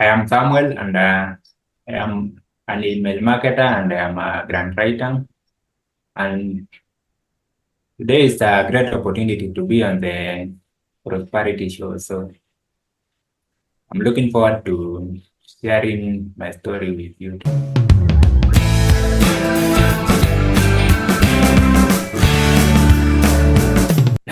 I am Samuel, and I am an email marketer, and I am a grant writer. And today is a great opportunity to be on the prosperity show. So I'm looking forward to sharing my story with you.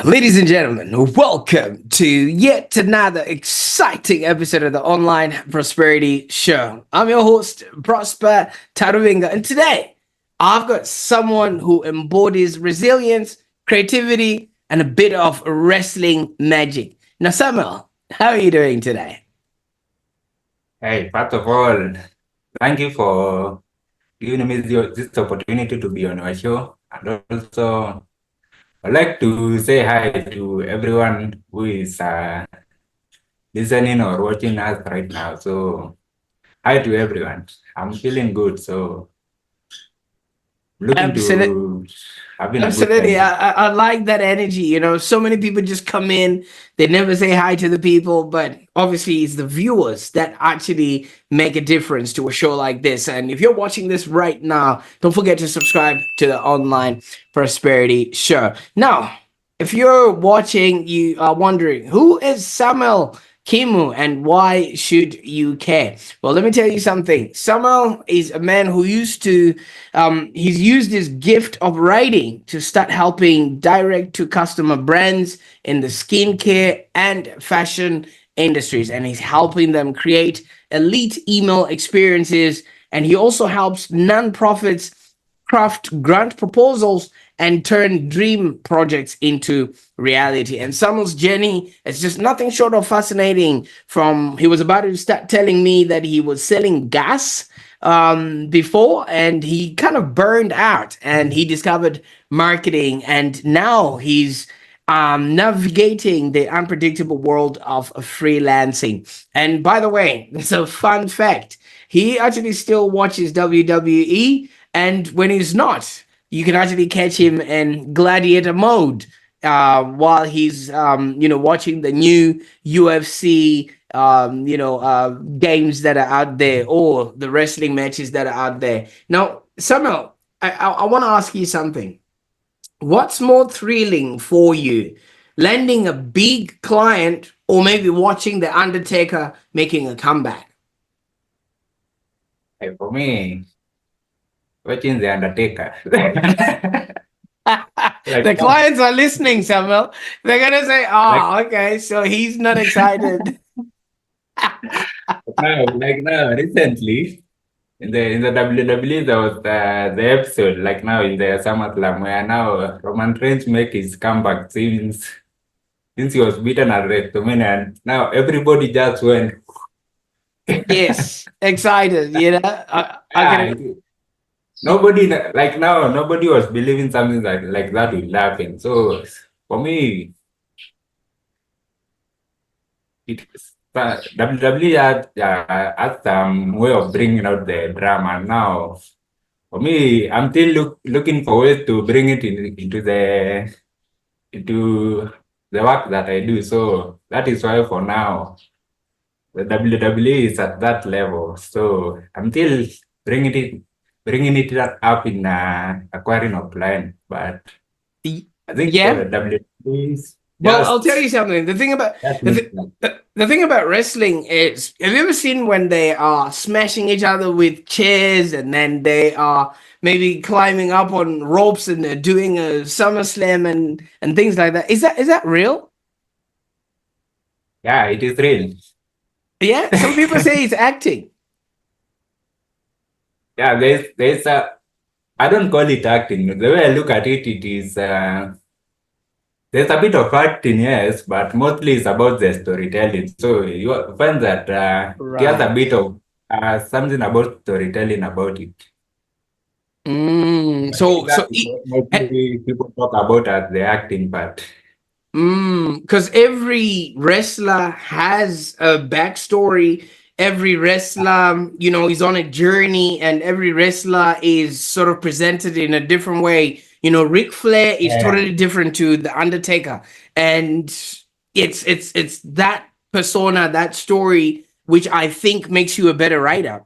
Ladies and gentlemen, welcome to yet another exciting episode of the Online Prosperity Show. I'm your host, Prosper Taruvinga, and today I've got someone who embodies resilience, creativity, and a bit of wrestling magic. Now, Samuel, how are you doing today? Hey, first of all, thank you for giving me this opportunity to be on your show. And also, I'd like to say hi to everyone who is listening or watching us right now. So, hi to everyone. I'm feeling good. So, looking Absolutely. to having a good Absolutely. time. I like that energy. So many people just come in, they never say hi to the people, but obviously it's the viewers that actually make a difference to a show like this. And if you're watching this right now, don't forget to subscribe to the Online Prosperity Show. Now, if you're watching, you are wondering, who is Samuel Kimu and why should you care? Well, let me tell you something. Samuel is a man who he's used his gift of writing to start helping direct to customer brands in the skincare and fashion industries. And he's helping them create elite email experiences. And he also helps nonprofits craft grant proposals and turn dream projects into reality. And Samuel's journey is just nothing short of fascinating. From he was about to start telling me that he was selling gas before, and he kind of burned out, and he discovered marketing, and now he's navigating the unpredictable world of freelancing. And by the way, it's a fun fact. He actually still watches WWE, and when he's not, you can actually catch him in gladiator mode while he's watching the new UFC games that are out there, or the wrestling matches that are out there. Now, Samuel, I want to ask you something. What's more thrilling for you, landing a big client or maybe watching the Undertaker making a comeback? Hey, for me, watching the Undertaker. like The clients are listening, Samuel. They're gonna say, like "Oh, okay, so he's not excited." now, recently in the WWE there was the episode like now in the SummerSlam where now Roman Reigns make his comeback since he was beaten at WrestleMania, and now everybody just went. Yes, excited. I Yeah, can. nobody like now nobody was believing something like that will happen. So for me, it WWE had some way of bringing out the drama. Now for me, I'm still looking for ways to bring it into the work that I do. So that is why for now the WWE is at that level. So I'm still bringing it bringing it up in acquiring a client. But I think for Yeah. the WWE is Well, I'll tell just you something. just The, makes th- the thing about wrestling is, have you ever seen when they are smashing each other with chairs, and then they are maybe climbing up on ropes, and they're doing a SummerSlam and things like that? Is that real? yeah, it is real. Yeah. Some people say it's acting. Yeah, there's a I don't call it acting. The way I look at it, it is there's a bit of acting, yes, but mostly it's about the storytelling. So you find that it has a Right. bit of something about storytelling about it. Mm, But so so exactly, mostly people talk about as the acting part. because every wrestler has a backstory. Every wrestler, is on a journey, and every wrestler is sort of presented in a different way. Ric Flair is Yeah, totally different to the Undertaker, and it's that persona, that story which I think makes you a better writer.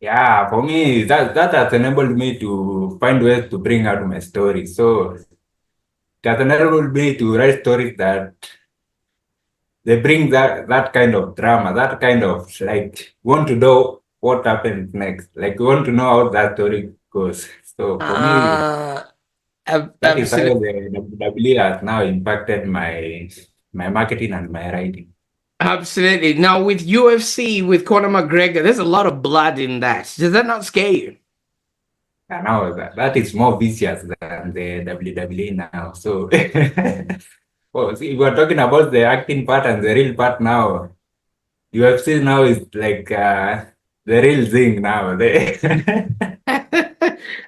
Yeah, for me, that has enabled me to find ways to bring out my story. So it has enabled me to write stories that they bring that kind of drama, that kind of like want to know what happens next, like want to know how that story goes. So for me, Uh, that is how Absolutely. the WWE has now impacted my marketing and my writing. Absolutely. Now with UFC, with Conor McGregor, there's a lot of blood in that. Does that not scare you? And now that is more vicious than the WWE now. So, oh, see, we're talking about the acting part and the real part now. UFC now is like the real thing now.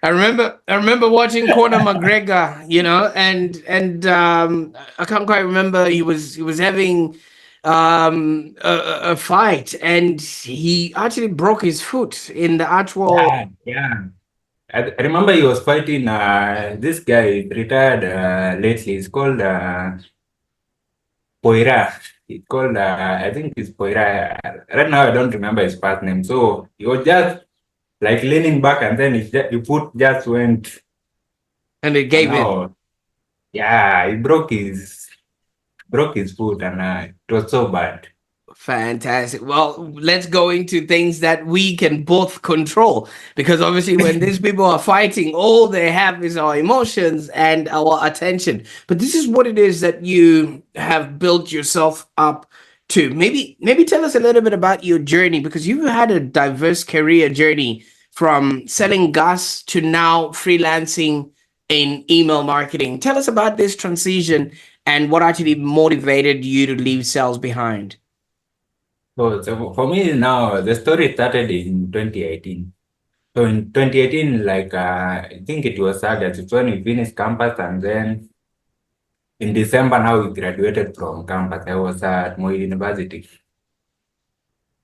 I remember watching Conor McGregor, and I can't quite remember. He was having a fight, and he actually broke his foot in the actual. Yeah, yeah. I remember he was fighting this guy retired lately. It's called Poira. It's called I think it's Poira. Right now I don't remember his first name. So he was just like leaning back and then his foot just went And it and gave in. now yeah, he broke his foot and it was so bad. Fantastic. Well, let's go into things that we can both control because obviously, when these people are fighting, all they have is our emotions and our attention. But this is what it is that you have built yourself up to. Maybe tell us a little bit about your journey because you've had a diverse career journey from selling gas to now freelancing in email marketing. Tell us about this transition and what actually motivated you to leave sales behind. So for me now the story started in 2018. So in 2018, like I think it was August, it's when we finished campus and then in December now we graduated from campus. I was at Moi University.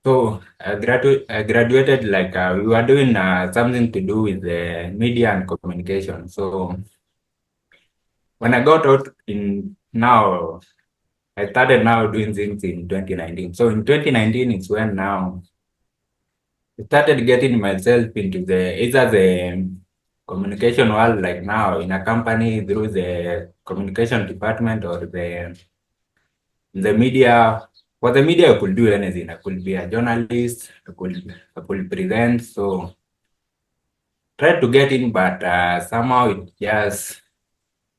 So I graduated like we were doing something to do with the media and communication. So when I got out in now, I started now doing things in 2019. So in 2019 is when now I started getting myself into the either the communication world, like now in a company through the communication department or the media. For the media, I could do anything. I could be a journalist. I could present. So tried to get in, but somehow it just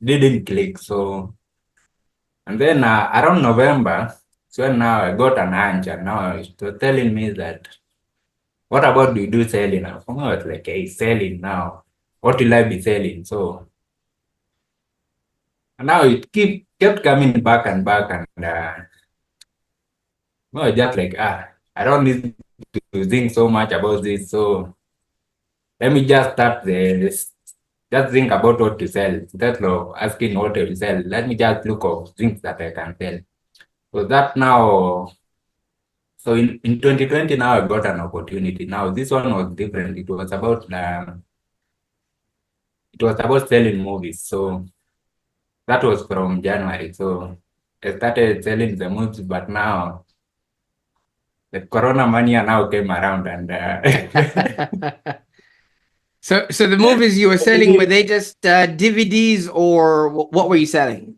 didn't click. So and then around November, so now I got an hunch, and now it was telling me that what about do you do selling? I was like, hey, selling now. What will I be selling? So and now it kept coming back and back, and no, just like I don't need to think so much about this. So let me just start this. Just think about what to sell instead of asking what to sell. Let me just look of things that I can sell. So that now, so in 2020 now I got an opportunity. Now this one was different. It was about selling movies. So that was from January. So I started selling the movies, but now the Corona mania now came around and So the movies you were selling, were they just DVDs or what were you selling?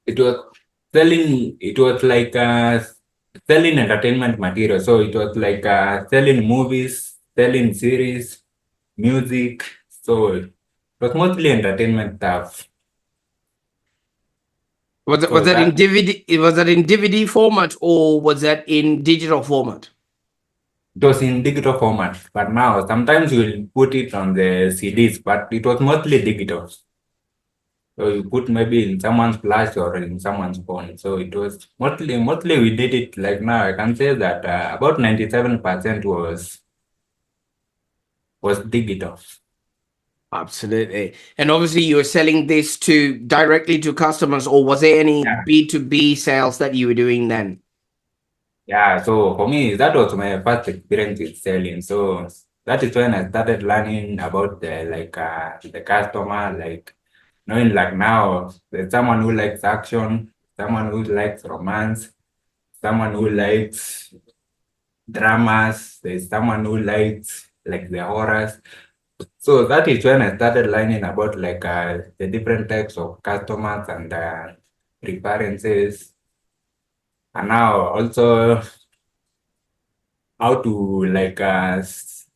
it was it was like selling entertainment material. So it was like selling movies, selling series, music. So it was mostly entertainment stuff. Was So that in that DVD? Was that in DVD format or was that in digital format? it was in digital format, but now sometimes we'll put it on the CDs, but it was mostly digital. So you put maybe in someone's flash or in someone's phone. So it was mostly we did it like now. I can say that about 97% was digital. Absolutely. And obviously you were selling this to directly to customers, or was there any Yeah. B2B sales that you were doing then? Yeah. So for me, that was my first experience with selling. So that is when I started learning about the customer, like knowing like now there's someone who likes action, someone who likes romance, someone who likes dramas. There's someone who likes like the horrors. So that is when I started learning about like the different types of customers and preferences, and now also how to like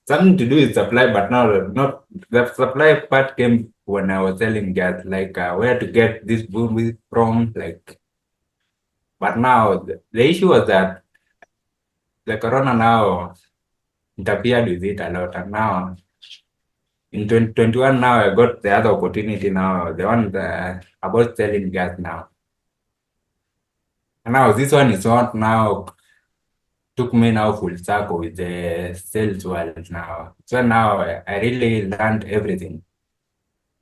something to do with supply, but not the supply part came when I was selling gas, like where to get this boom from, like. But now the issue was that the corona now interfered with it a lot, and now in 2021 now I got the other opportunity now, the one about selling gas now. And now this one is what now took me now full circle with the sales world now. So now I really learned everything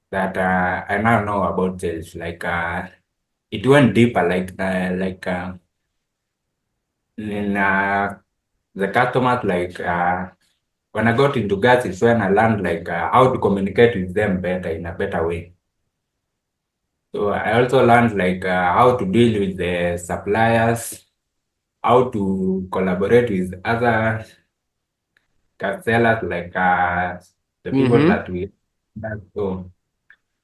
that I now know about sales. Like it went deeper, like in the customers, like when I got into gas is when I learned like how to communicate with them better in a better way. So I also learned like how to deal with the suppliers, how to collaborate with other sellers, like the people Mm-hmm. that we that. So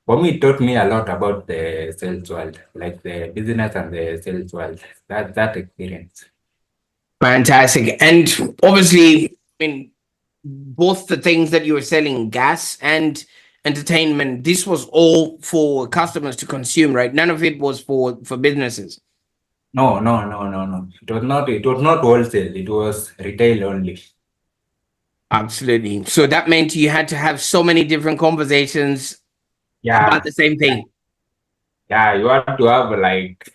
for me, it taught me a lot about the sales world, like the business and the sales world. That experience. Fantastic. And obviously, I mean, both the things that you were selling, gas and entertainment, this was all for customers to consume, right? None of it was for businesses. No, no, no, no, no. It was not. It was not wholesale. It was retail only. Absolutely. So that meant you had to have so many different conversations about Yeah, the same yeah, thing. yeah. You have to have like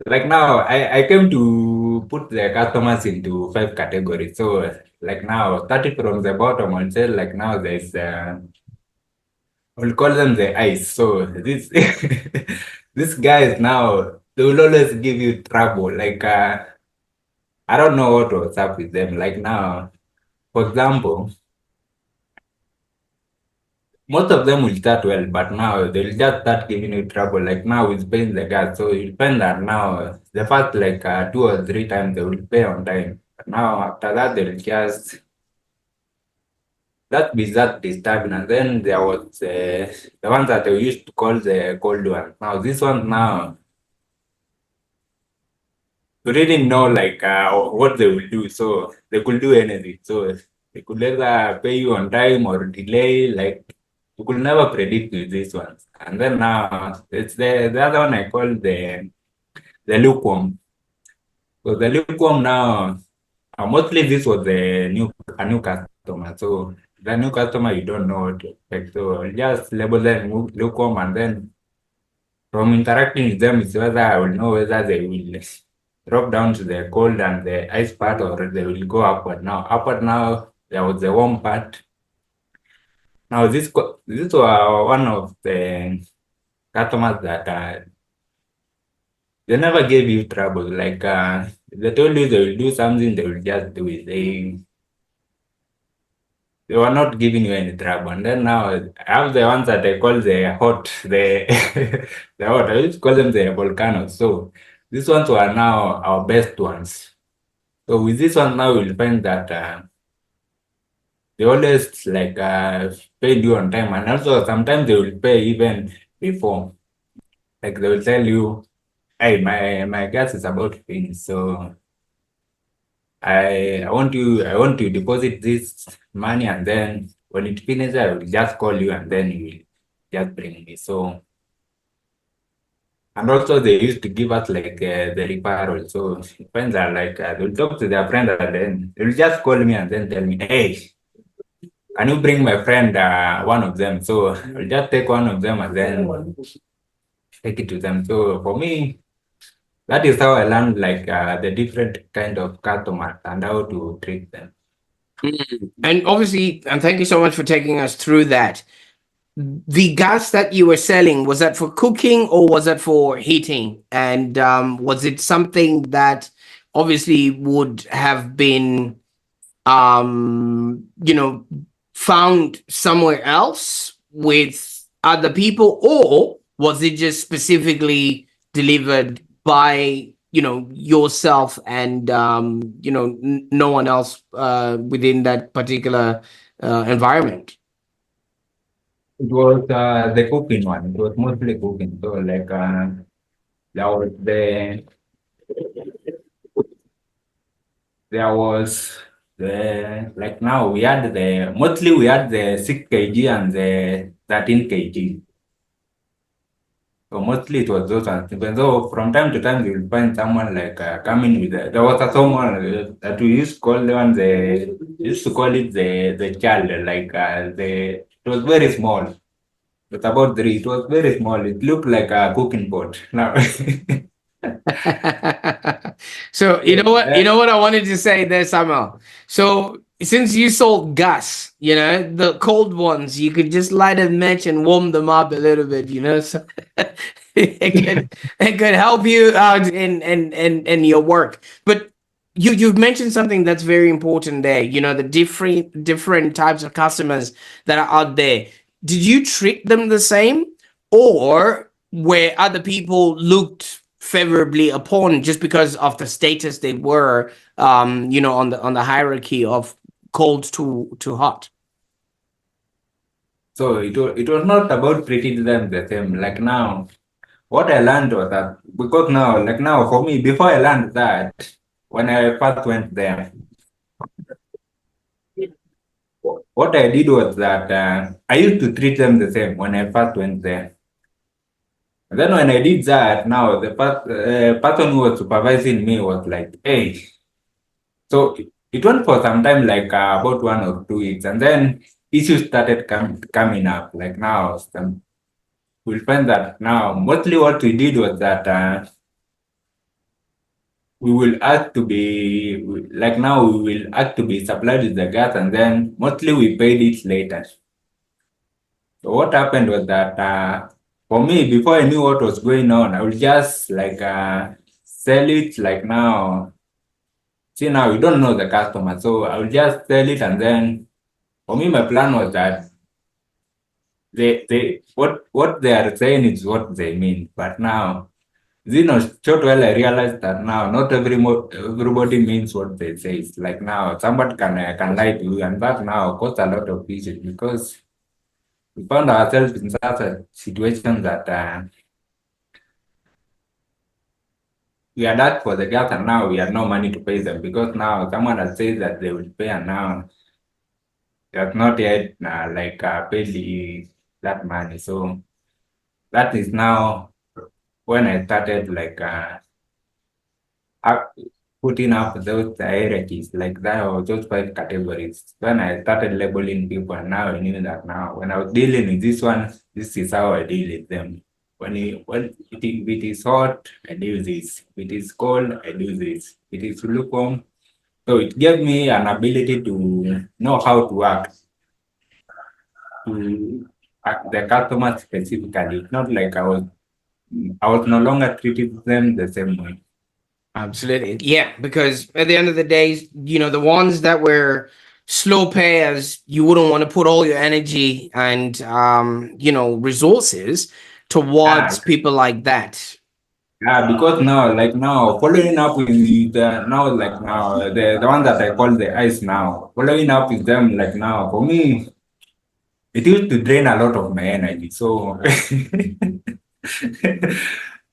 now. I came to put the customers into 5 categories. So like now, starting from the bottom, and say like now there's we'll call them the ice. So this these guys now they will always give you trouble. Like I don't know what was up with them. Like now, for example, most of them will start well, but now they'll just start giving you trouble. Like now with paying the gas. So you find that now the first like 2 or 3 times they will pay on time. But now after that they'll just that be that disturbing. And then there was the ones that they used to call the cold one. Now this one now we didn't know like what they will do, so they could do anything. So they could either pay you on time or delay. Like you could never predict with these ones. And then now it's the other one I call the lukewarm. So the lukewarm now mostly this was a new customer. So the new customer you don't know what to expect. So just label them lukewarm, and then from interacting with them is whether I will know whether they will drop down to the cold and the ice part or they will go upward. Now, upward now, there was the warm part. Now, this was one of the customers that they never gave you trouble. Like, they told you they will do something, they will just do it. They were not giving you any trouble. And then now I have the ones that I call the hot, the hot. I used to call them the volcanoes. So these ones were now our best ones. So with this one now you'll find that they always like pay you on time, and also sometimes they will pay even before. Like they will tell you, hey, my gas is about to finish, so I want to deposit this money, and then when it finishes, I will just call you, and then you will just bring me. So, and also they used to give us like the referral. So friends are like they'll talk to their friend, and then they'll just call me and then tell me, hey, can you bring my friend one of them? So I'll just take one of them and then take it to them. So for me, that is how I learned like the different kind of customers and how to treat them. Mm. And obviously, and thank you so much for taking us through that. The gas that you were selling, was that for cooking or was that for heating? And was it something that obviously would have been you know, found somewhere else with other people, or was it just specifically delivered by yourself and no one else within that particular environment? It was the cooking one. It was mostly cooking. So like there was there was like now we had the 6 kg and the 13 kg. So mostly it was those ones. Even though from time to time you will find someone like coming with there was a someone that we used to call the one the used to call it the child like the it was very small. It was about three. It was very small. It looked like a cooking pot. Now, So you know what I wanted to say there, Samuel. So since you sold gas, the cold ones, you could just light a match and warm them up a little bit, so it could help you out in your work. But you've mentioned something that's very important there. The different types of customers that are out there. Did you treat them the same, or where other people looked favorably upon just because of the status they were, on the hierarchy of cold to hot? so it was not about treating them the same. Like now, what I learned was that because now, like now, for me, before I learned that, when I first went there, what I did was that I used to treat them the same when I first went there. And then when I did that, now the person who was supervising me was like, "Hey." So it went for some time, like about 1 or 2 weeks, and then issues started coming up. Like now, we'll find that now mostly what we did was that we will ask to be like now we will ask to be supplied with the gas, and then mostly we paid it later. So what happened was that for me, before I knew what was going on, I would just like sell it. Like now, see now you don't know the customer, so I will just sell it, and then for me, my plan was that they what they are saying is what they mean. But now, short while I realized that now not everybody means what they say. It's like now somebody can lie to you, and that now cause a lot of issues because we found ourselves in such a situation that we are asked for the gas, and now we have no money to pay them because now someone has said that they will pay, and now they have not yet like paid that money. So that is now when I started like up, putting up those hierarchies, like that or those 5 categories. When I started labeling people, and now I knew that now when I was dealing with this one, this is how I deal with them. If it is hot, I do this. If it is cold, I do this. If it is lukewarm. So it gave me an ability to know how to act the customer specifically. It's not like I was no longer treating them the same way. Absolutely. Yeah, because at the end of the day, the ones that were slow payers, you wouldn't want to put all your energy and resources Yeah, towards people like that. yeah, because now, like now, following up with the now, like now, the one that I call the ice now, following up with them, like now, for me, it used to drain a lot of my energy. So,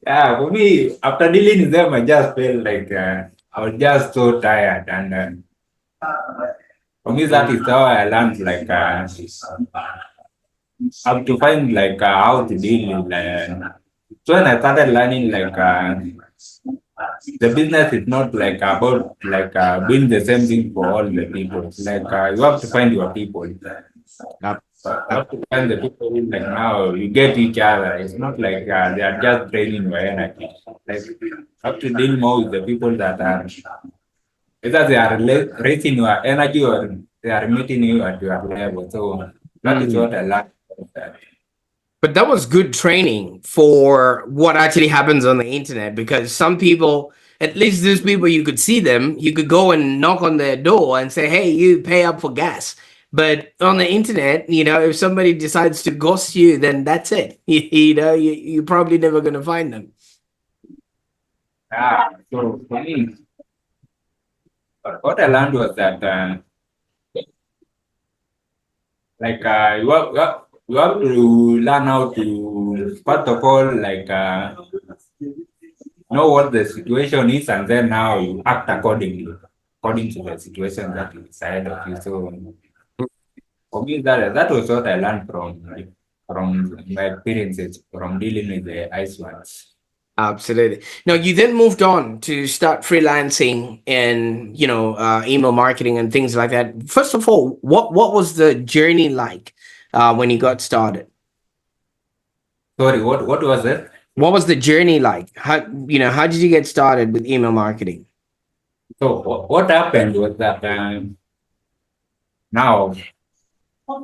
yeah, for me, after dealing with them, I just felt like I was just so tired, and for me, that is how I learned, like, how to find like how to deal with. So when I started learning, like. The business is not like about like doing the same thing for all the people. Like you have to find your people. Ab- You ab- have to find the people who, like now you get each other. It's not like they are just draining your energy. Like you have to deal more with the people that are either they are raising your energy or they are meeting you at your level. So that is Mhm. what I learned. About that. But that was good training for what actually happens on the internet, because some people, at least those people, you could see them, you could go and knock on their door and say, hey, you pay up for gas. But on the internet, if somebody decides to ghost you, then that's it. You're probably never going to find them. So for me, what I learned was that you have to learn how to first of all know what the situation is, and then now you act accordingly, according to the situation that is ahead of you. So for me, that was what I learned from my experiences from dealing with the ice ones. Absolutely. Now, you then moved on to start freelancing and email marketing and things like that. First of all, what was the journey like when you got started? Sorry, what was it? What was the journey like? How did you get started with email marketing? So what happened was that now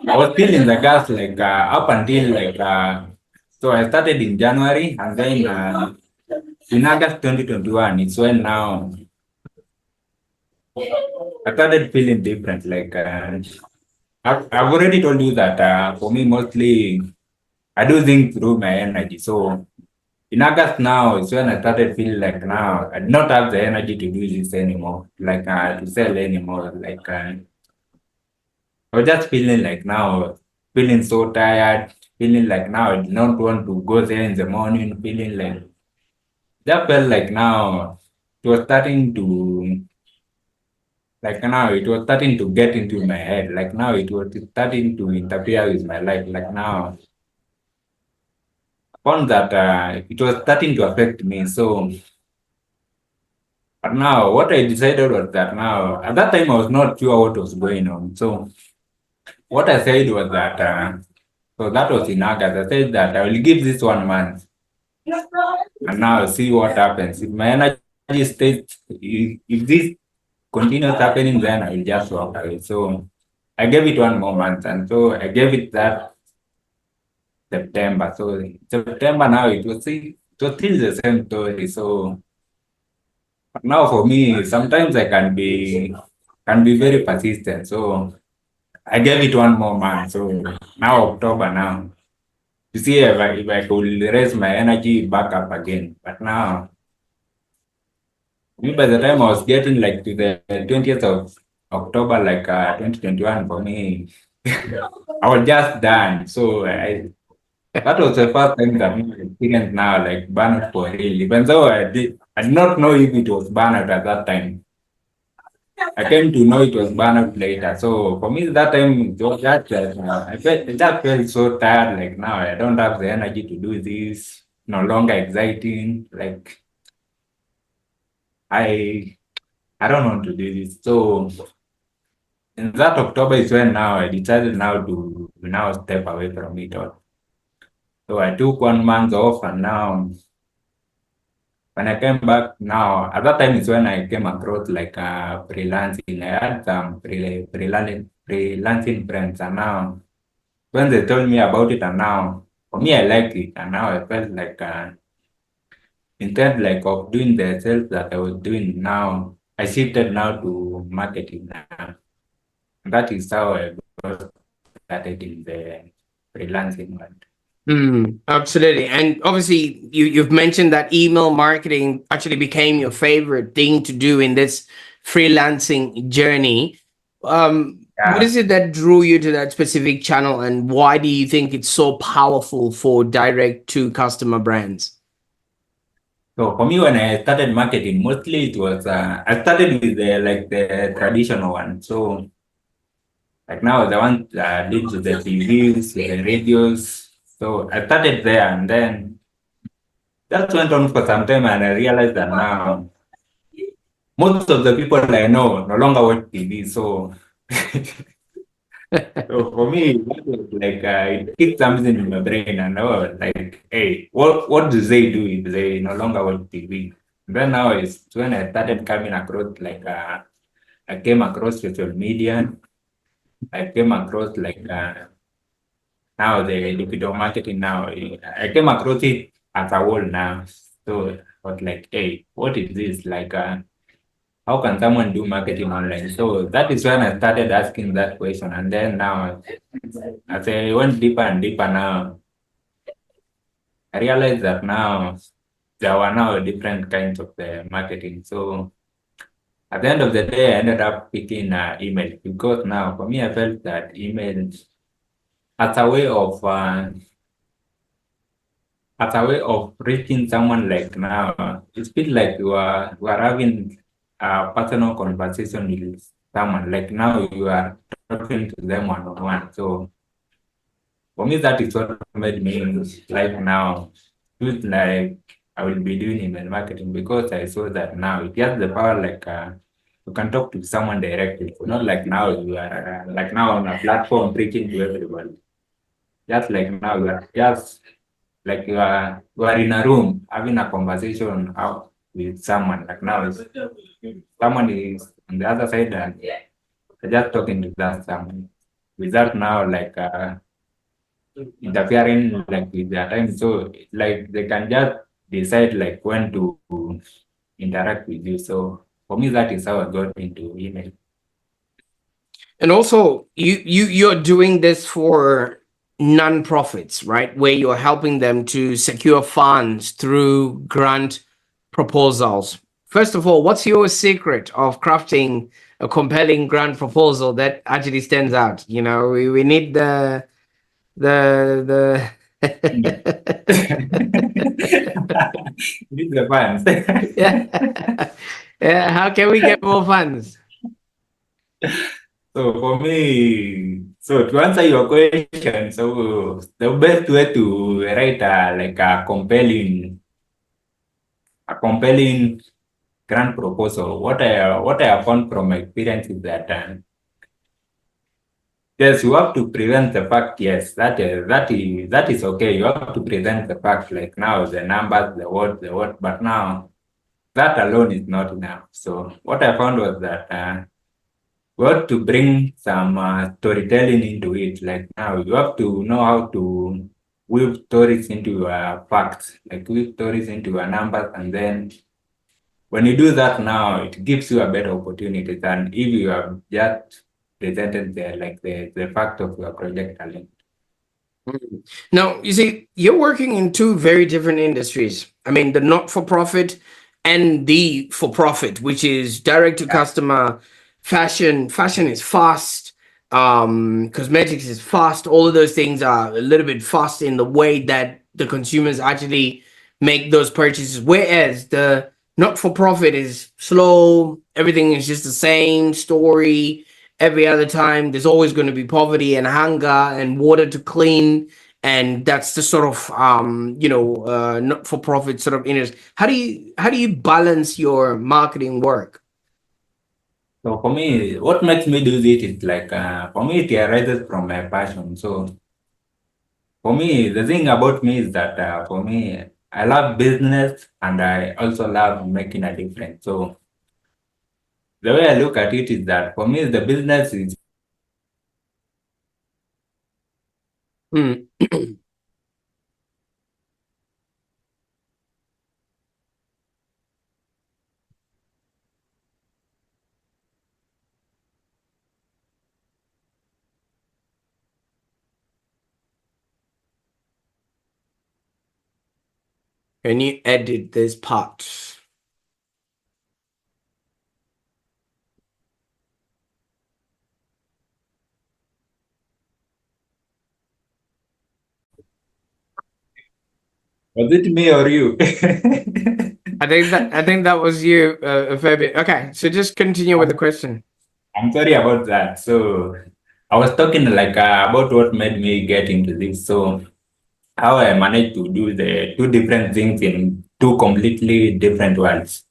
I was still in the gas up until so I started in January, and then in August 2021 it's when now I started feeling different. I've already told you that for me mostly I do things through my energy. So in August now it's when I started feeling like now I do not have the energy to do this anymore, to sell anymore. I was just feeling like now, feeling so tired, feeling like now I do not want to go there in the morning, feeling like that felt like now it was starting to it was starting to get into my head. Like now it was starting to interfere with my life. Like now I found that it was starting to affect me. So but now what I decided was that now at that time I was not sure what was going on. So what I said was that so that was in August. I said that I will give this 1 month and now see what happens. If my energy stays, if this continues happening, then I will just walk away. So I gave it 1 more month, and so I gave it that September. So September now it was still the same story. So now for me, sometimes I can be very persistent. So I gave it 1 more month. So now October now to see if I could raise my energy back up again. But now by the time I was getting like to the 20th of October, 2021, for me, I was just done. So that was the first time that I experienced now like burnout for real. Even though I did not know if it was burnout at that time. I came to know it was burnout later. So for me, that time, it was just, I just felt so tired. Like now, I don't have the energy to do this. No longer exciting. Like I, I don't want to do this. So in that October is when now I decided now to now step away from it all. So I took 1 month off, and now when I came back now, at that time is when I came across freelancing. I had some freelancing friends, and now when they told me about it, and now for me I liked it, and now I felt like instead of doing the sales that I was doing now, I shifted now to marketing now. That is how I got started in the freelancing world. Absolutely. And obviously, you've mentioned that email marketing actually became your favorite thing to do in this freelancing journey. What Yeah. is it that drew you to that specific channel, and why do you think it's so powerful for direct to customer brands? So for me, when I started marketing, mostly it was I started with the traditional one. So like now the one did to the TVs, the radios. So I started there, and then that went on for some time, and I realized that now most of the people I know no longer watch TV. So so for me, that was it kicked something in my brain, and I was like, hey, what do they do if they no longer watch TV? Then now is when I started coming across I came across social media. I came across now the digital marketing now. I came across it as a whole now. So I was like, hey, what is this? How can someone do marketing online? So that is when I started asking that question. And then now, as I went deeper and deeper now, I realized that now there were now different kinds of the marketing. So at the end of the day, I ended up picking email because now for me, I felt that email as a way of reaching someone like now, it feels like you are having a personal conversation with someone. Like now you are talking to them one on one. So for me, that is what made me like now feel like I will be doing email marketing because I saw that now it has the power like you can talk to someone directly. Not like now you are like now on a platform preaching to everybody. Just like now you are just like you are in a room having a conversation out with someone. Like now someone is on the other side and just talking to that someone without now like interfering like with their time. So like they can just decide like when to interact with you. So for me, that is how I got into email. And also, you're doing this for non-profits, right? Where you're helping them to secure funds through grant proposals. First of all, what's your secret of crafting a compelling grant proposal that actually stands out? You know, we need the Yeah. This is the fans. yeah. Yeah, how can we get more funds? So for me, so to answer your question, so the best way to write like a compelling grant proposal, what I have found from my experience is that yes, you have to present the fact. Yes, that is okay. You have to present the fact, like now the numbers, the what. But now that alone is not enough. So what I found was that we have to bring some storytelling into it. Like now you have to know how to weave stories into your facts, like weave stories into your numbers, and then when you do that now, it gives you a better opportunity than if you have just presented the fact of your project alone. Mm. Now, you see, you're working in two very different industries. I mean, the not for profit and the for profit, which is direct to customer fashion. Fashion is fast. Cosmetics is fast. All of those things are a little bit fast in the way that the consumers actually make those purchases. Whereas the not for profit is slow. Everything is just the same story every other time. There's always going to be poverty and hunger and water to clean, and that's the sort of not for profit sort of industry. How do you balance your marketing work? So for me, what makes me do this is like for me it arises from my passion. So for me, the thing about me is that for me, I love business and I also love making a difference. So the way I look at it is that for me, the business is Hmm. Can you edit this part? was it me or you? I think that was you, a fair bit. Okay, so just continue with the question. I'm sorry about that. So I was talking like about what made me get into this. So how I managed to do the two different things in two completely different worlds.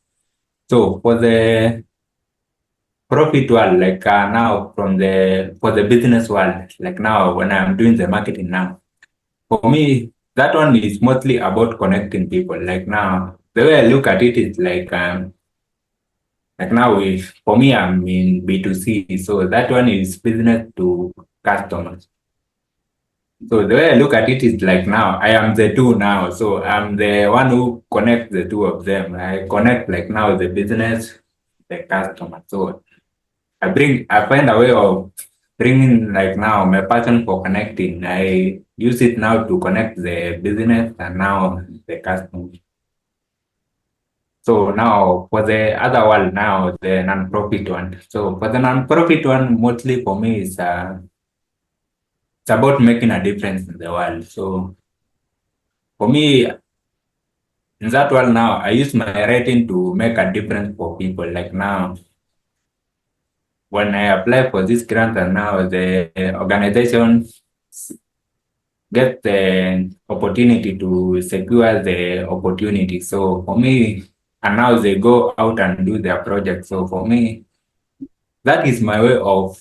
So for the profit world, like now from the for the business world, like now when I'm doing the marketing now, for me that one is mostly about connecting people. Like now the way I look at it is like now if for me I'm in B2C, so that one is business to customers. So the way I look at it is like now I am the two now. So I'm the one who connects the two of them. I connect like now the business, the customer. So I find a way of bringing like now my passion for connecting. I use it now to connect the business and now the customer. So now for the other one, now the non-profit one. So for the non-profit one, mostly for me is it's about making a difference in the world. So for me, in that one now, I use my writing to make a difference for people. Like now, when I apply for this grant, and now the organization get the opportunity to secure the opportunity. So for me, and now they go out and do their project. So for me, that is my way of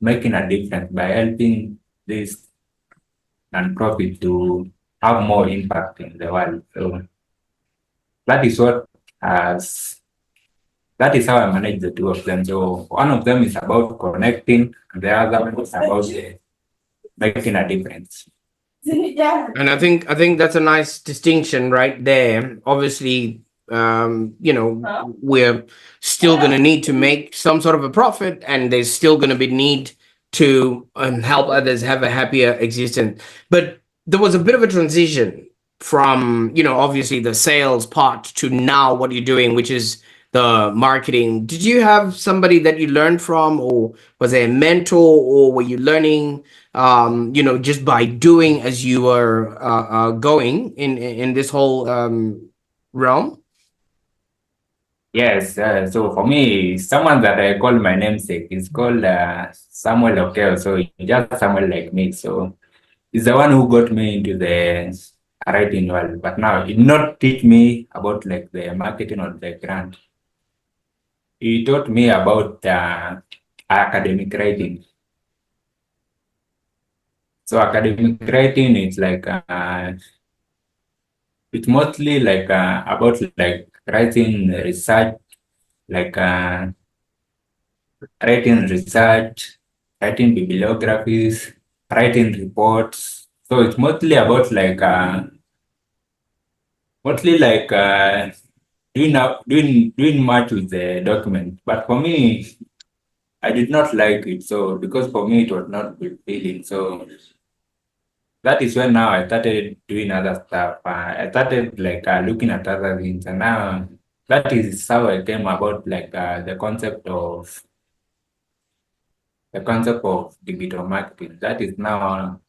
making a difference by helping this nonprofit to have more impact in the world. So that is what as that is how I manage the two of them. So one of them is about connecting, and the other one is about making a difference. And I think that's a nice distinction right there. Obviously, we're still going to need to make some sort of a profit, and there's still going to be need to help others have a happier existence. But there was a bit of a transition from, obviously the sales part to now what you're doing, which is the marketing. Did you have somebody that you learned from, or was there a mentor, or were you learning just by doing as you were going in this whole realm? Yes, so for me, someone that I call my namesake is called Samuel Kimu. So he's just someone like me. So he's the one who got me into the writing world. But now he did not teach me about like the marketing or the grant. He taught me about academic writing. So academic writing is like it's mostly like about like writing research, like writing research, writing bibliographies, writing reports. So it's mostly like doing much with the document. But for me, I did not like it. So because for me it was not fulfilling. So that is when now I started doing other stuff. I started like looking at other things, and now that is how I came about like the concept of digital marketing. That is now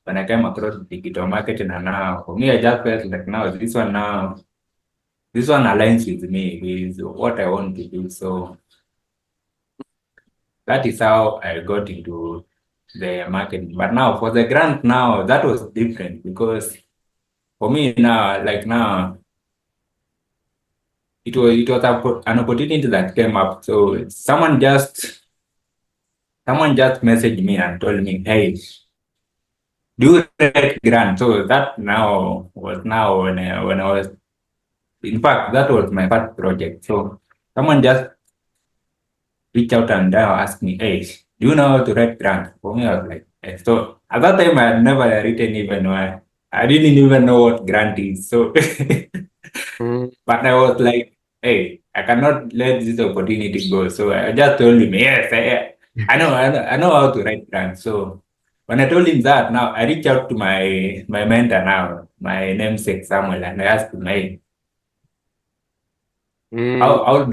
when I came across digital marketing, and now for me, I just felt like now this one aligns with me, with what I want to do. So that is how I got into the marketing. But now for the grant, now that was different because for me now, like now, it was an opportunity that came up. So someone just messaged me and told me, "Hey, do you rate grant?" So that now was now when I was, in fact, that was my first project. So someone just reached out and now asked me, "Hey, do you know how to write grant?" For me, I was like, eh. So at that time, I had never written even one. I didn't even know what grant is. So, Mm. but I was like, "Hey, I cannot let this opportunity go." So I just told him, "Yes, I know how to write grant." So when I told him that, now I reached out to my mentor now, my namesake Samuel, and I asked him, "Hey, Mm. how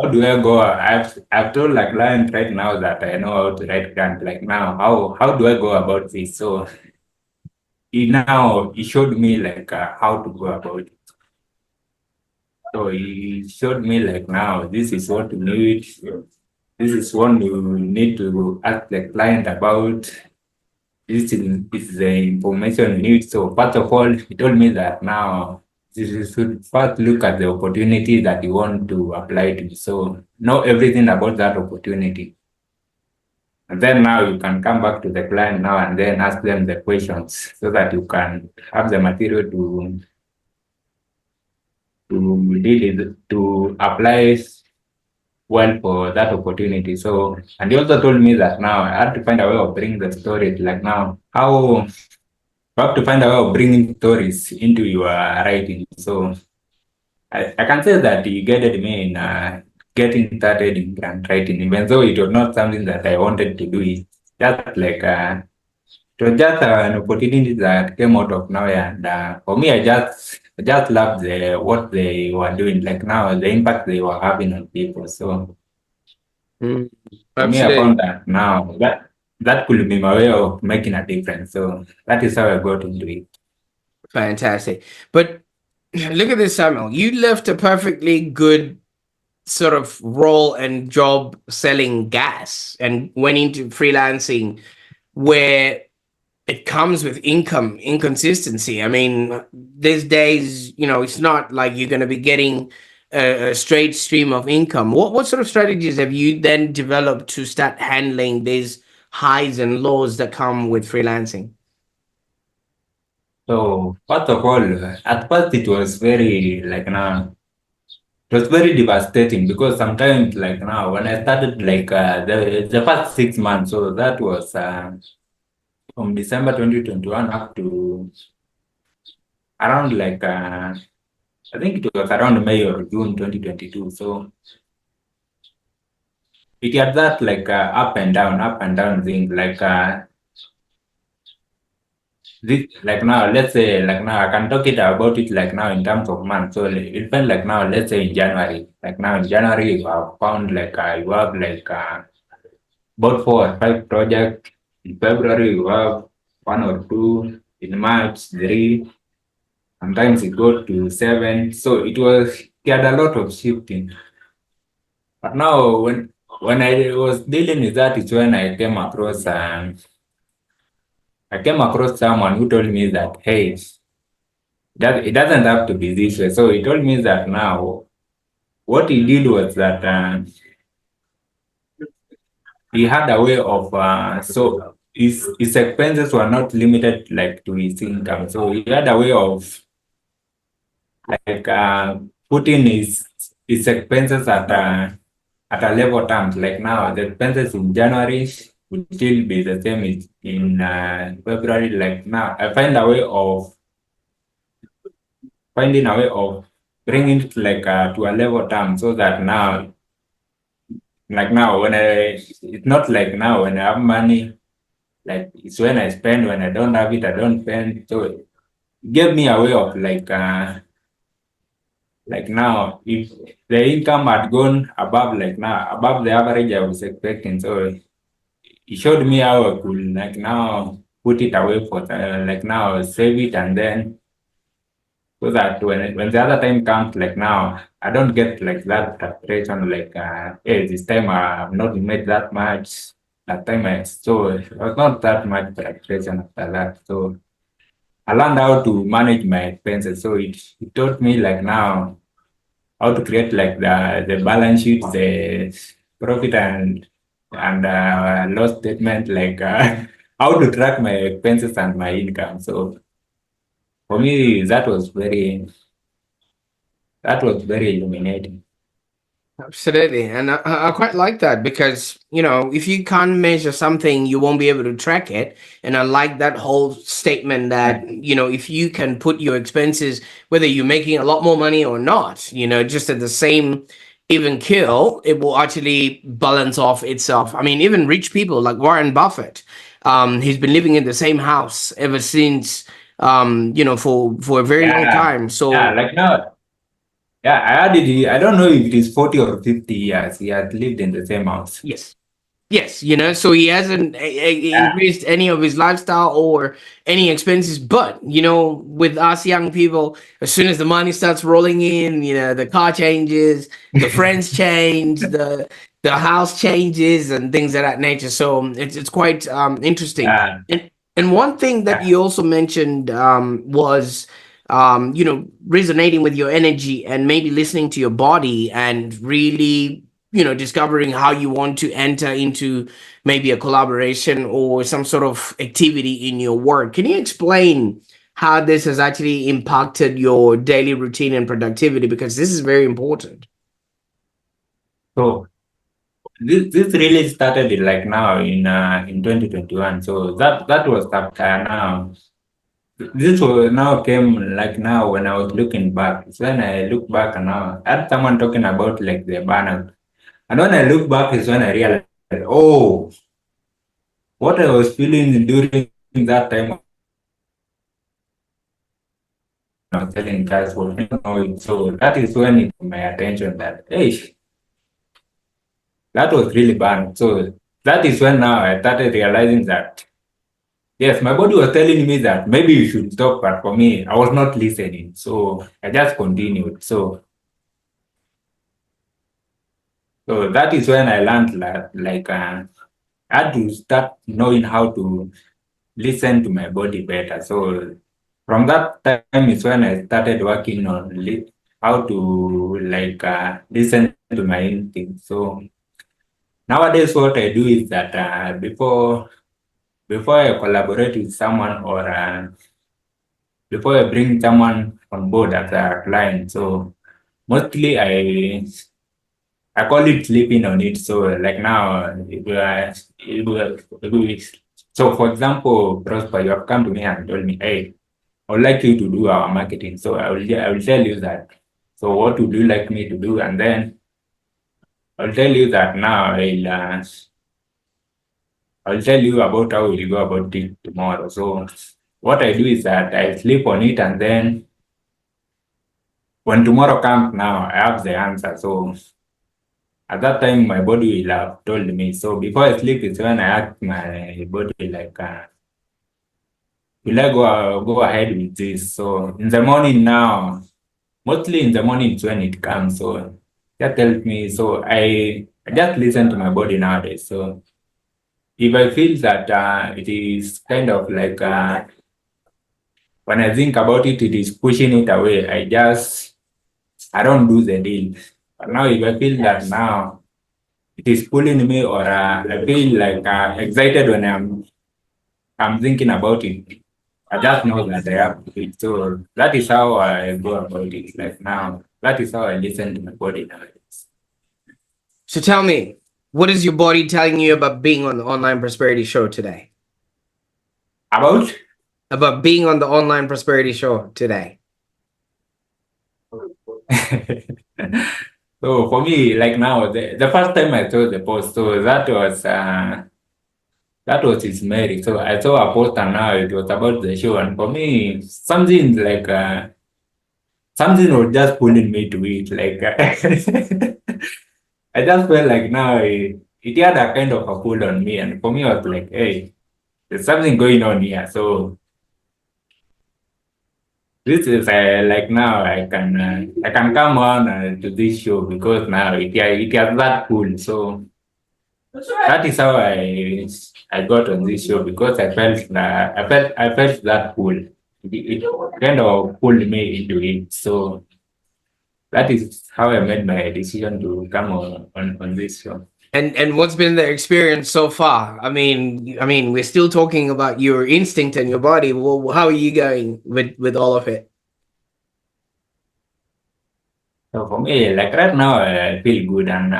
do I go? I've told like client right now that I know how to write grant. Like now, how do I go about this?" So he showed me like how to go about it. So he showed me like now this is what you need. This is what you need to ask the client about. This is the information you need. So first of all, he told me that now you should first look at the opportunity that you want to apply to. So know everything about that opportunity. And then now you can come back to the client now and then ask them the questions so that you can have the material to apply well for that opportunity. So, and he also told me that now I had to find a way of bringing the story. Like now, how you have to find a way of bringing stories into your writing. So I can say that he guided me in getting started in grant writing, even though it was not something that I wanted to do. It just like it was just an opportunity that came out of nowhere. And for me, I just I just love the what they were doing. Like now, the impact they were having on people. So Mm, for me, I found absolutely. that now that could be my way of making a difference. So that is how I got into it. Fantastic. But look at this, Samuel. You left a perfectly good sort of role and job selling gas and went into freelancing where it comes with income inconsistency. I mean, these days, it's not like you're going to be getting a straight stream of income. What sort of strategies have you then developed to start handling these highs and lows that come with freelancing? So first of all, at first it was very like now it was very devastating because sometimes like now when I started like the first 6 months, so that was from December 2021 up to around like I think it was around May or June 2022. So it had that like up and down thing. Like this, like now, let's say like now I can talk it about it like now in terms of months. So like, it felt like now, let's say in January, like now in January, you have found like you have like about 4 or 5 projects. In February, you have one or two. In March, three. Sometimes it goes to seven. So it had a lot of shifting. But now when I was dealing with that is when I came across someone who told me that hey, that it doesn't have to be this way. So he told me that now what he did was that he had a way of so his expenses were not limited like to his income. So he had a way of like putting his expenses at a level terms. Like now the expenses in January will still be the same as in February. Like now I finding a way of bringing it like to a level term so that now like now when it's not like now when I have money, like it's when I spend, when I don't have it, I don't spend. So it gave me a way of like now if the income had gone above like now above the average I was expecting. So it showed me how I could like now put it away for like now save it and then so that when the other time comes like now I don't get like that frustration like hey this time I've not made that much that time so it was not that much frustration after that. So I learned how to manage my expenses. So it taught me like now how to create like the balance sheet, the profit and loss statement, like how to track my expenses and my income. So for me, that was very illuminating. Absolutely. And I quite like that because, if you can't measure something, you won't be able to track it. And I like that whole statement that, if you can put your expenses, whether you're making a lot more money or not, just at the same even kill, it will actually balance off itself. I mean, even rich people like Warren Buffett, he's been living in the same house ever since, for a very long Yeah, time. yeah, So, like now, yeah, I added, I don't know if it is 40 or 50 years. He had lived in the same house. yes. Yes, so he hasn't Yeah, increased any of his lifestyle or any expenses. But, with us young people, as soon as the money starts rolling in, the car changes, the friends change, the house changes, and things of that nature. So it's quite interesting. yeah, And one thing that yeah. you also mentioned was resonating with your energy and maybe listening to your body and really discovering how you want to enter into maybe a collaboration or some sort of activity in your work. Can you explain how this has actually impacted your daily routine and productivity? Because this is very important. So this really started like now in 2021. So that was after now. This was now came like now when I was looking back. So when I look back and now I had someone talking about like the burnout. And when I look back is when I realized, oh, what I was feeling during that time was actually the burnout. I was telling guys was not know it. So that is when it caught my attention that hey, that was really bad. So that is when now I started realizing that yes, my body was telling me that maybe you should stop, but for me, I was not listening. So I just continued. So that is when I learned that I had to start knowing how to listen to my body better. So from that time is when I started working on how to listen to my instinct. So nowadays, what I do is that before I collaborate with someone or before I bring someone on board as a client, so mostly I call it sleeping on it. So like now, so for example, Prosper, you have come to me and told me, hey, I would like you to do our marketing. So I will tell you that. So what would you like me to do? And then I'll tell you that now I'll tell you about how we'll go about it tomorrow. So what I do is that I sleep on it, and then when tomorrow comes now, I have the answer. So at that time, my body will have told me. So before I sleep is when I ask my body will I go ahead with this? So in the morning now, mostly in the morning is when it comes. So that tells me. So I just listen to my body nowadays. So if I feel that it is kind of when I think about it, it is pushing it away. I don't do the deal. But now if I feel that now it is pulling me or I feel excited when I'm thinking about it. I just know that I have to do it. So that is how I go about it. Like now, that is how I listen to my body nowadays. So tell me, what is your body telling you about being on the Online Prosperity Show today? About About being on the Online Prosperity Show today? so for me, like now, the first time I saw the post, so that was his marriage. So I saw a post and now it was about the show, and for me, something was just pulling me to it. I just felt like now it had a kind of a pull on me, and for me, I was like, hey, there's something going on here. So this is now I can come on to this show because now it has that pull. So that is how I got on this show because I felt that pull. It kind of pulled me into it. So that is how I made my decision to come on this show. And what's been the experience so far? I mean, we're still talking about your instinct and your body. Well, how are you going with all of it? So for me, like right now, I feel good, and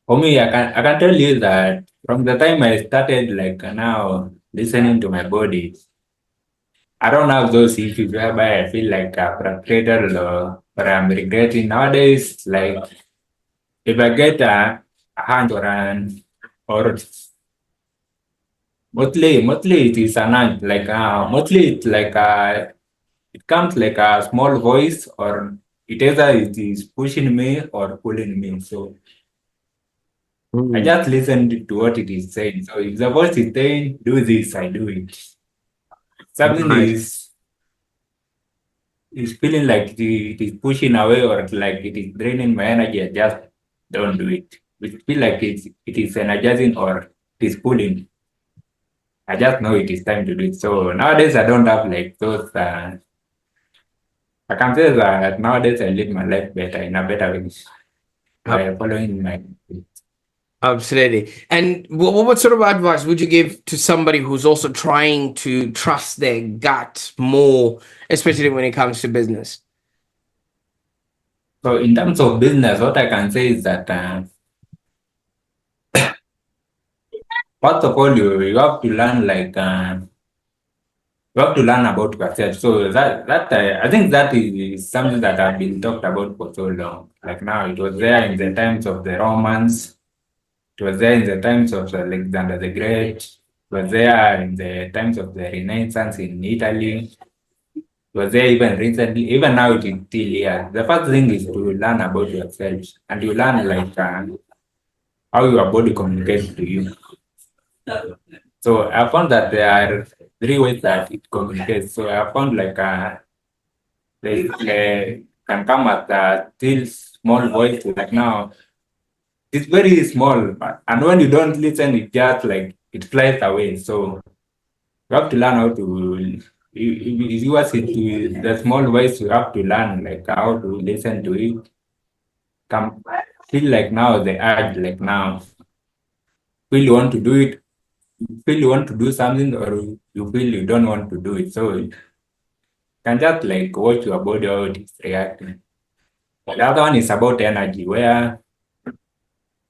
for me, I can tell you that from the time I started now listening to my body, I don't have those issues whereby I feel like frustrated or I'm regretting. Nowadays, like if I get a hunch or mostly it is an hunch, mostly it's it comes like a small voice or it is pushing me or pulling me. So I Mm. just listen to what it is saying. So if the voice is saying do this, I do it. Something Right. is feeling like it is pushing away or like it is draining my energy, I just don't do it. It feel like it is energizing or it is pulling. I just know it is time to do it. So nowadays I don't have like those. I can say that nowadays I live my life better in a better way by following my. Absolutely. And what sort of advice would you give to somebody who's also trying to trust their gut more, especially when it comes to business? So in terms of business, what I can say is that first of all you have to learn you have to learn about yourself. So that I think that is something that have been talked about for so long. Like now, it was there in the times of the Romans. It was there in the times of Alexander the Great. It was there in the times of the Renaissance in Italy. was there even recently, even now it is still here. The first thing is to learn about yourself and you learn like how your body communicates to you. So I found that there are three ways that it communicates. So I found like they can come at a still small voice like now. It's very small, and when you don't listen, it just like it flies away. So you have to learn how to. If you was it to the small voice, you have to learn like how to listen to it. Come feel like now the urge like now. Feel you want to do it. Feel you want to do something, or you feel you don't want to do it. So you can just like watch your body how it is reacting. The other one is about energy, where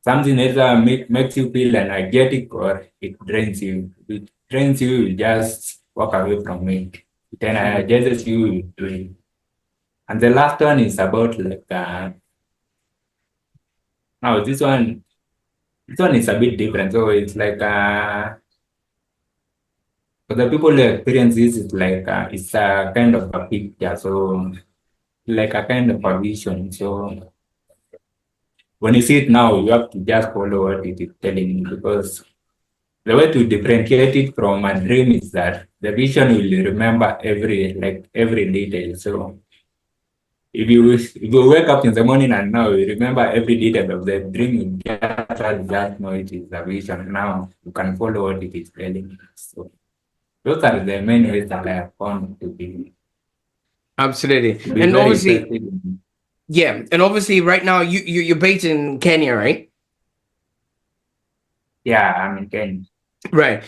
something either makes you feel energetic or it drains you. If it drains you, you just walk away from it. It energizes you, you do it. And the last one is about like now this one is a bit different. So it's like for the people who experience this, it's like it's a kind of a picture. So like a kind of a vision. So when you see it now, you have to just follow what it is telling you because the way to differentiate it from a dream is that the vision will remember every detail. So if you wake up in the morning and now you remember every detail of the dream, you just know it is a vision. Now you can follow what it is telling you. So those are the main ways that I have found Absolutely. to be And very obviously, effective. yeah, and obviously right now you're based in Kenya, right? Yeah, I'm in Kenya. Right.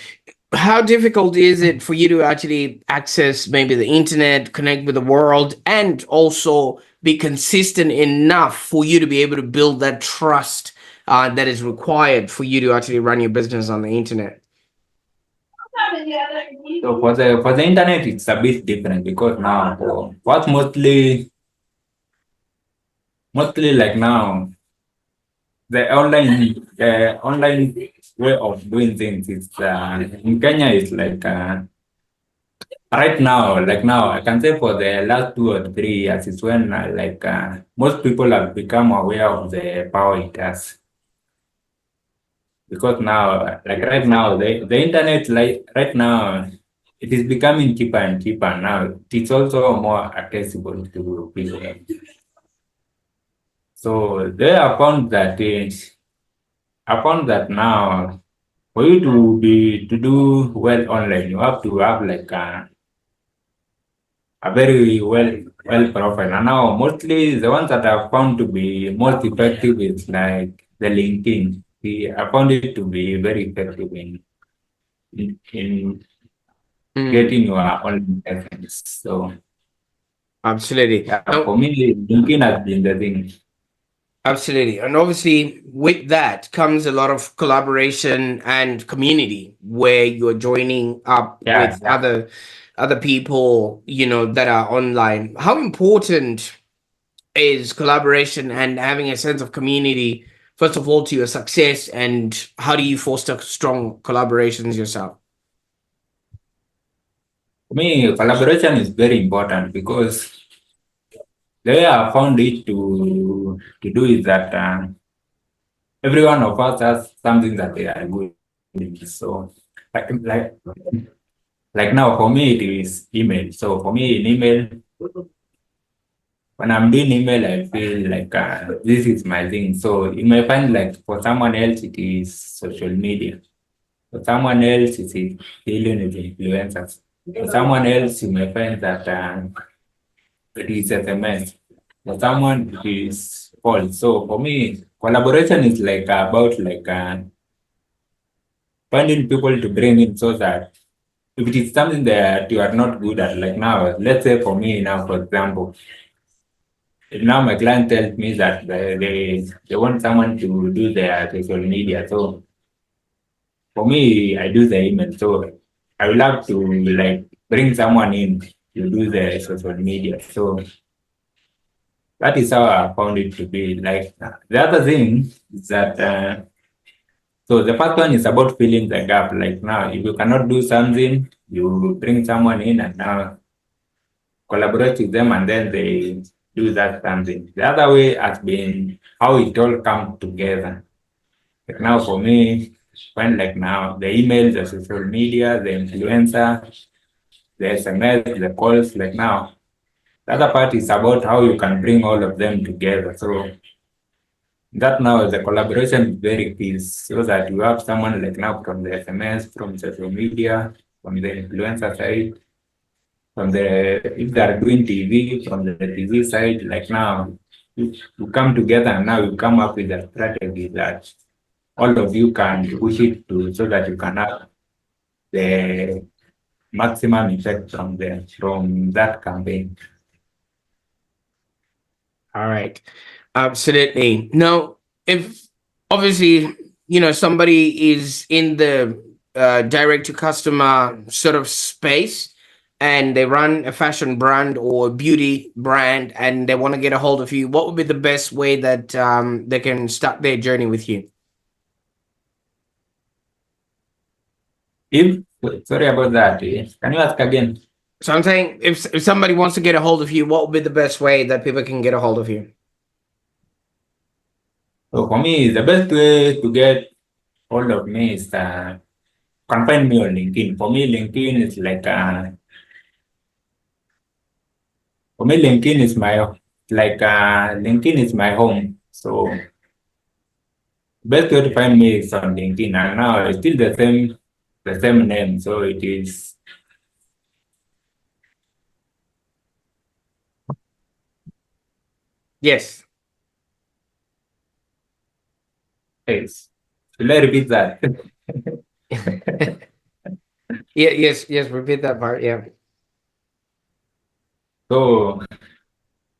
How difficult is it for you to actually access maybe the internet, connect with the world, and also be consistent enough for you to be able to build that trust that is required for you to actually run your business on the internet? So for the internet, it's a bit different because now for what mostly like now the online way of doing things is in Kenya is like right now, like now, I can say for the last 2 or 3 years is when like most people have become aware of the power it has. Because now, like right now, the internet, like right now, it is becoming cheaper and cheaper now. It's also more accessible to people. So they have found that I found that now for you to do well online, you have to have like a very well profile. And now mostly the ones that I've found to be most effective is like the LinkedIn. I found it to be very effective in Mm, getting your online presence. So absolutely. yeah, for me, LinkedIn has been the thing. Absolutely. And obviously, with that comes a lot of collaboration and community where you're joining up Yeah, with yeah. other people, that are online. How important is collaboration and having a sense of community, first of all, to your success, and how do you foster strong collaborations yourself? For me, collaboration is very important because the way I found it to do is that every one of us has something that they are good in. So like like now for me it is email. So for me in email, when I'm doing email, I feel like this is my thing. So you may find like for someone else it is social media. For someone else it is dealing with influencers. For someone else you may find that it is SMS. For someone it is false. So for me, collaboration is like about like finding people to bring in so that if it is something that you are not good at, like now, let's say for me now, for example, if now my client tells me that they want someone to do their social media. So for me, I do the email. So I will have to like bring someone in to do the social media. So that is how I found it to be. Like the other thing is that so the first one is about filling the gap. Like now, if you cannot do something, you bring someone in and now collaborate with them and then they do that something. The other way has been how it all comes together. Like now for me, when like now the email, the social media, the influencer, the SMS, the calls, like now the other part is about how you can bring all of them together. So that now the collaboration is very key so that you have someone like now from the SMS, from social media, from the influencer side, from the if they are doing TV, from the TV side, like now you come together and now you come up with a strategy that all of you can push it to so that you can have the maximum effect from that campaign. All right. Absolutely. Now, if obviously, somebody is in the direct to customer sort of space and they run a fashion brand or beauty brand and they want to get a hold of you, what would be the best way that they can start their journey with you? If sorry about that, can you ask again? So I'm saying if somebody wants to get a hold of you, what would be the best way that people can get a hold of you? So for me, the best way to get hold of me is can find me on LinkedIn. For me LinkedIn is my LinkedIn is my home. So best way to find me is on LinkedIn, and now it's still the same name. So it is Yes. yes. Will I repeat that? Yeah, yes, repeat that part. Yeah. So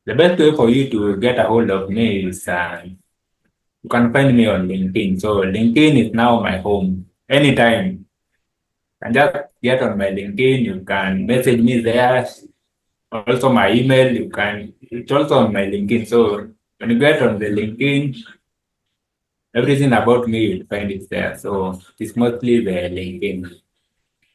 the best way for you to get a hold of me is you can find me on LinkedIn. So LinkedIn is now my home. Anytime, you can just get on my LinkedIn. You can message me there. Also, my email. It's also on my LinkedIn. So when you get on the LinkedIn, everything about me you'll find it there. So it's mostly the LinkedIn.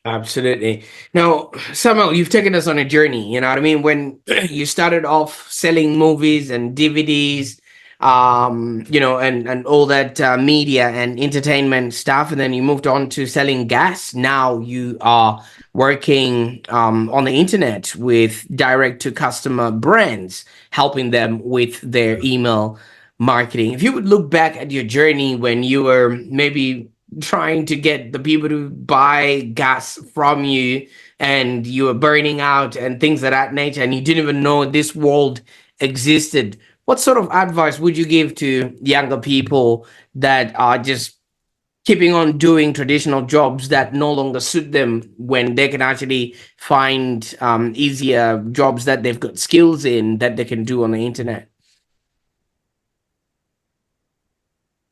Absolutely. Now, Samuel, you've taken us on a journey. You know what I mean? When you started off selling movies and DVDs, and all that media and entertainment stuff, and then you moved on to selling gas. Now you are working on the internet with direct to customer brands, helping them with their email marketing. If you would look back at your journey when you were maybe trying to get the people to buy gas from you and you were burning out and things of that nature and you didn't even know this world existed, what sort of advice would you give to younger people that are just keeping on doing traditional jobs that no longer suit them when they can actually find easier jobs that they've got skills in that they can do on the internet?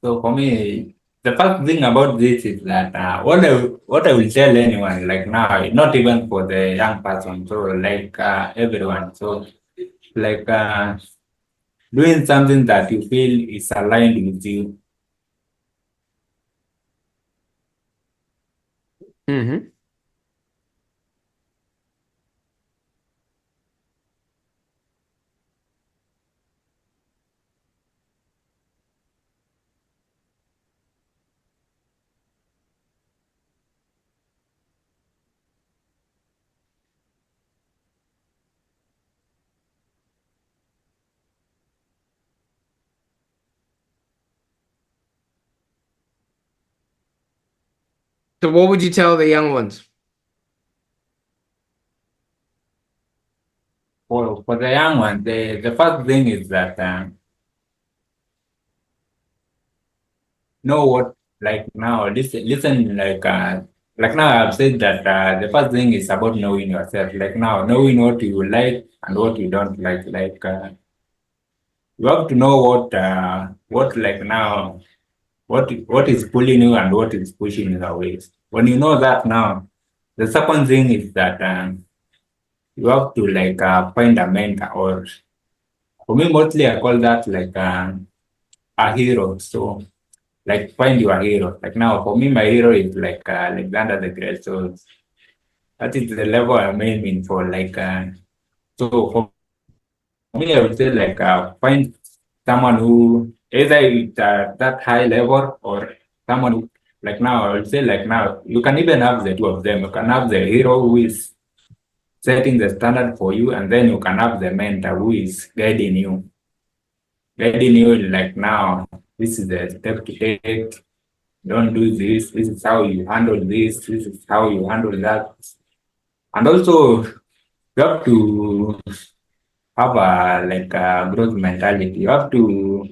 So for me, the first thing about this is that what I will tell anyone like now, not even for the young person, so like everyone. So like doing something that you feel is aligned with you. Mm-hmm. So what would you tell the young ones? For the young one, the first thing is that know what like now listen like now I've said that the first thing is about knowing yourself. Like now knowing what you like and what you don't like. You have to know what like now what is pulling you and what is pushing you away. When you know that now, the second thing is that you have to find a mentor, or for me mostly I call that a hero. So like find your hero. Like now for me my hero is Alexander the Great. So that is the level I'm aiming for. So for me, I would say like find someone who either is at that high level or someone who, like now, I would say like now, you can even have the two of them. You can have the hero who is setting the standard for you, and then you can have the mentor who is guiding you like now, this is the step to take. Don't do this. This is how you handle this. This is how you handle that. And also, you have to have a like a growth mentality. You have to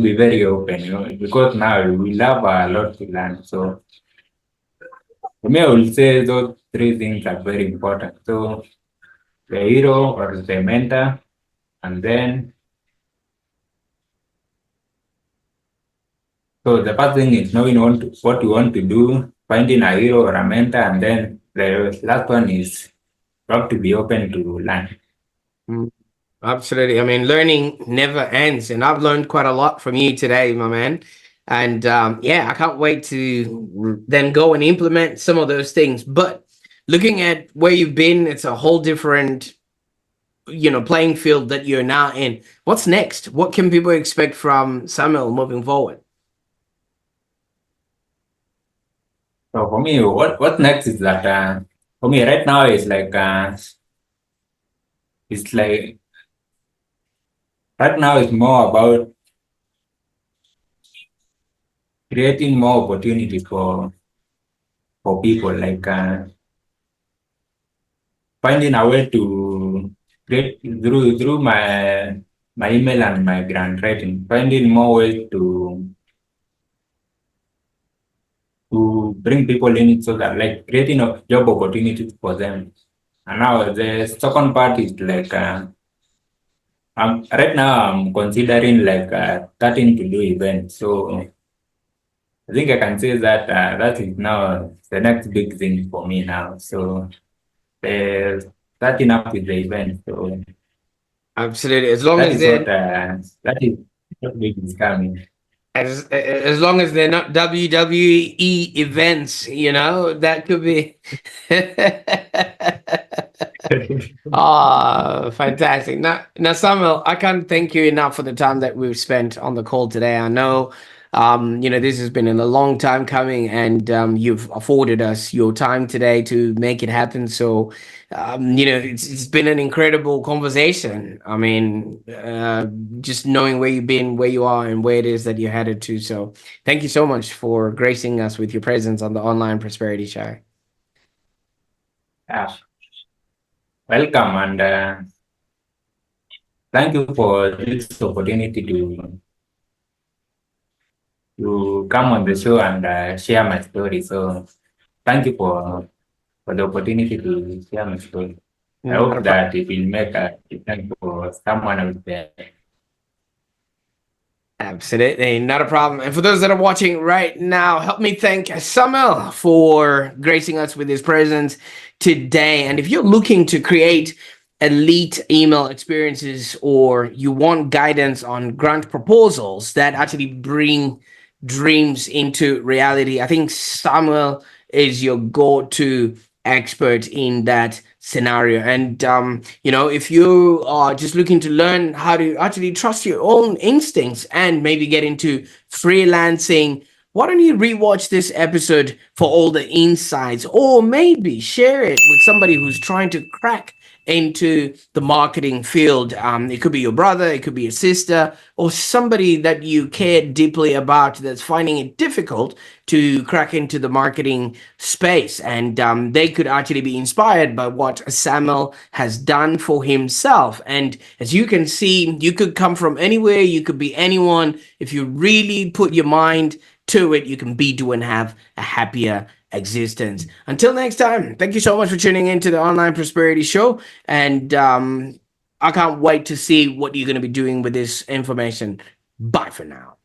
be very open, because now we have a lot to learn. So for me, I will say those three things are very important. So the hero or the mentor, and then so the first thing is knowing what you want to do, finding a hero or a mentor, and then the last one is you have to be open to learn. Mm, absolutely. I mean, learning never ends, and I've learned quite a lot from you today, my man. And yeah, I can't wait to then go and implement some of those things. But looking at where you've been, it's a whole different, playing field that you're now in. What's next? What can people expect from Samuel moving forward? So for me, what next is that for me right now is like it's like right now it's more about creating more opportunities for people, like finding a way to create through my email and my grant writing, finding more ways to bring people in so that like creating a job opportunities for them. And now the second part is like right now I'm considering like starting to do events. So I think I can say that that is now the next big thing for me now. So starting up with the event. So Absolutely. As long that as is what they're big is coming. as long as they're not WWE events, that could be. Ah, fantastic. Now, Samuel, I can't thank you enough for the time that we've spent on the call today. I know, this has been a long time coming, and you've afforded us your time today to make it happen. So, it's been an incredible conversation. I mean, just knowing where you've been, where you are, and where it is that you're headed to. So, thank you so much for gracing us with your presence on the Online Prosperity Show. Yeah, welcome and thank you for this opportunity to come on the show and share my story. So thank you for the opportunity to share my story. I Not a hope pro- that it will make a difference for someone out there. Absolutely, not a problem. And for those that are watching right now, help me thank Samuel for gracing us with his presence today. And if you're looking to create elite email experiences, or you want guidance on grant proposals that actually bring dreams into reality, I think Samuel is your go-to expert in that scenario. And if you are just looking to learn how to actually trust your own instincts and maybe get into freelancing, why don't you rewatch this episode for all the insights, or maybe share it with somebody who's trying to crack into the marketing field. It could be your brother, it could be your sister, or somebody that you care deeply about that's finding it difficult to crack into the marketing space. And they could actually be inspired by what Samuel has done for himself. And as you can see, you could come from anywhere, you could be anyone. If you really put your mind to it, you can be, do, and have a happier existence. Until next time, thank you so much for tuning in to the Online Prosperity Show. And I can't wait to see what you're going to be doing with this information. Bye for now.